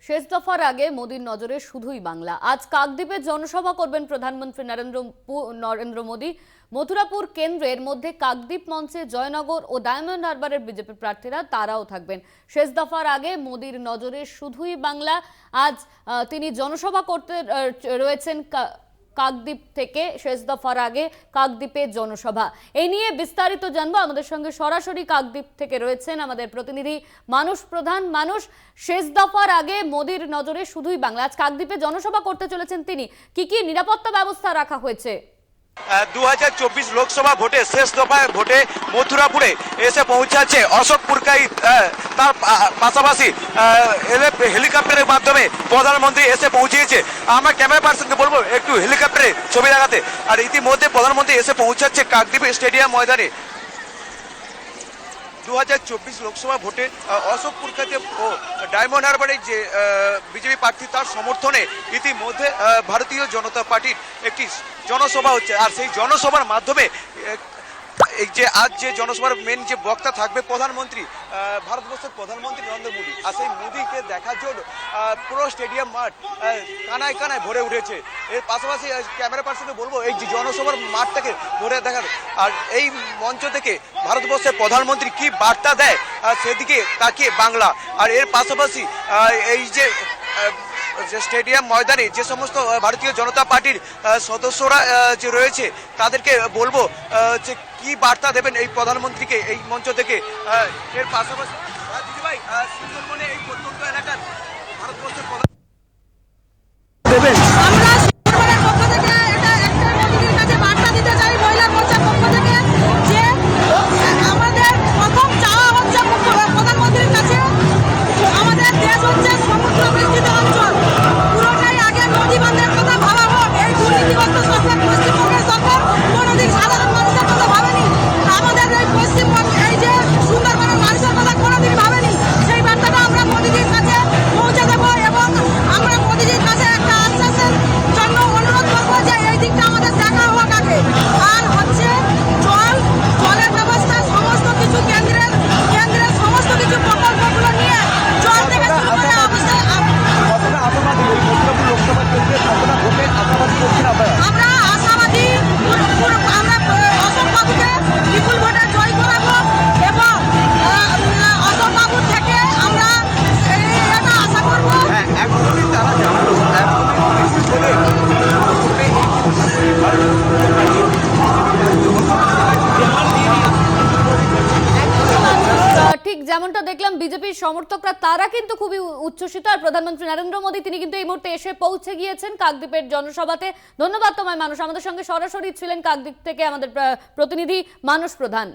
শেষ দফার আগে মোদির নজরে শুধুই বাংলা। আজ কাকদ্বীপে জনসভা করবেন প্রধানমন্ত্রী নরেন্দ্র মোদী। মথুরাপুর কেন্দ্রের মধ্যে কাকদ্বীপ মঞ্চে জয়নগর ও ডায়মন্ড হারবারের বিজেপি প্রার্থীরা তারাও থাকবেন। শেষ দফার আগে মোদির নজরে শুধুই বাংলা। আজ তিনি জনসভা করতে রয়েছেন কাকদ্বীপ থেকে। শেষ দফার আগে কাকদ্বীপে জনসভা, এই নিয়ে বিস্তারিত জানবো। আমাদের সঙ্গে সরাসরি কাকদ্বীপ থেকে রয়েছেন আমাদের প্রতিনিধি মানুষ প্রধান। মানুষ, শেষ দফার আগে মোদির নজরে শুধুই বাংলা, আজ কাকদ্বীপে জনসভা করতে চলেছেন তিনি, কি নিরাপত্তা ব্যবস্থা রাখা হয়েছে? 2024 লোকসভা ভোটে শেষ দফায় ভোটে মথুরাপুরে এসে পৌঁছাচ্ছে অশোক পুরকাই। তার পাশাপাশি হেলিকপ্টারের মাধ্যমে প্রধানমন্ত্রী এসে পৌঁছেছে। আমার ক্যামেরা পার্সনকে বলবো একটু হেলিকপ্টারে ছবি দেখাতে। আর ইতিমধ্যে প্রধানমন্ত্রী এসে পৌঁছাচ্ছে কাকদ্বীপ স্টেডিয়াম ময়দানে। 2024 লোকসভা ভোটে অশোক পুরকাইতে ও ডায়মন্ড হারবারের যে বিজেপি প্রার্থী তার সমর্থনে ইতিমধ্যে ভারতীয় জনতা পার্টির একটি জনসভা হচ্ছে। আর সেই জনসভার মাধ্যমে এই যে আজ যে জনসভার মেন যে বক্তা থাকবে প্রধানমন্ত্রী, ভারতবর্ষের প্রধানমন্ত্রী নরেন্দ্র মোদী। আর সেই মোদীকে দেখার জন্য পুরো স্টেডিয়াম মাঠ কানায় কানায় ভরে উঠেছে। এর পাশাপাশি ক্যামেরা পার্সনকে বলবো এই যে জনসভার মাঠটাকে ভরে দেখার। আর এই মঞ্চ থেকে ভারতবর্ষের প্রধানমন্ত্রী কি বার্তা দেয় সেদিকে তাকিয়ে বাংলা। আর এর পাশাপাশি এই যে স্টেডিয়াম ময়দানে যে সমস্ত ভারতীয় জনতা পার্টির সদস্যরা যে রয়েছে তাদেরকে বলবো যে কি বার্তা দেবেন এই প্রধানমন্ত্রীকে এই মঞ্চ থেকে। এর পাশাপাশি দিদিভাই, সুন্দরবনে এই প্রত্যন্ত এলাকার ভারতবর্ষের প্রধান দেবেন। ঠিক যেমনটা দেখলাম, বিজেপির সমর্থকরা তারা কিন্তু খুবই উচ্ছ্বসিত। আর প্রধানমন্ত্রী নরেন্দ্র মোদী তিনি কিন্তু এই মুহূর্তে এসে পৌঁছে গিয়েছেন কাকদ্বীপের জনসভাতে। ধন্যবাদ তোমায় মানুষ। আমাদের সঙ্গে সরাসরি ছিলেন কাকদ্বীপ থেকে আমাদের প্রতিনিধি মানুষ প্রধান।